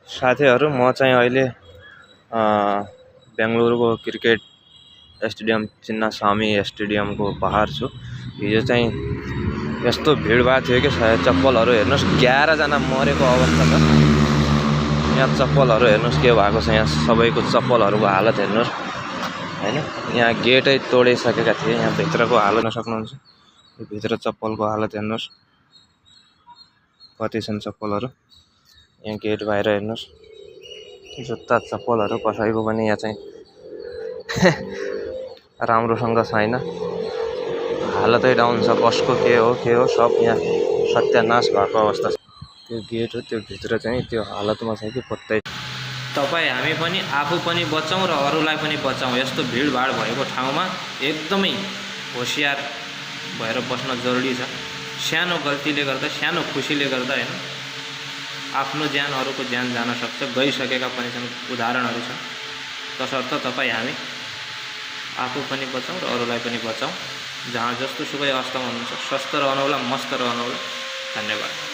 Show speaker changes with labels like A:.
A: साथीहरु म चाहिँ अहिले बेंगलुरुको क्रिकेट स्टेडियम चिन्नास्वामी स्टेडियमको बाहर छु। हिजो चाहिँ यस्तो भिडभाड थियो कि चप्पलहरु हेर्नुस् 11 जना मरेको अवस्था छ। यहाँ चप्पलहरु हेर्नुस् के भएको छ। यहाँ सबैको चप्पलहरुको हालत हेर्नुस् हैन। यहाँ गेटै तोडिसकेका थिए। यहाँ भित्रको हालत हेर्न सक्नुहुन्छ। यो भित्र चप्पलको हालत हेर्नुस् कति छन् चप्पलहरु। यहाँ गेट बाहिर हेर्नुस् जुत्ता चप्पलहरु कसैको पनि यहाँ चाहिँ राम्रोसँग छैन। हालतै डाउन छ। कसको के हो सब यहाँ सत्यानाश भएको अवस्था छ। त्यो गेट हो त्यो भित्र चाहिँ त्यो हालतमा छ कि पत्तै। तपाई हामी पनि आफू पनि बचाउँ र अरूलाई पनि बचाउँ। यस्तो भिडभाड भएको ठाउँमा एकदमै होशियार भएर बस्न जरुरी छ। सानो गल्तीले गर्दा सानो खुसीले गर्दा हैन आफ्नो ज्यान अरूको ज्यान जान सक्छ। गइसकेका पनि छन् उदाहरणहरु छ। तसर्थ तपाई हामी आफू पनि बचाउँ र अरूलाई पनि बचाउँ। जहाँ जस्तो सुकै अवस्थामा हुनुहुन्छ स्वस्थ रहनुहोला मस्त रहनुहोला। धन्यवाद।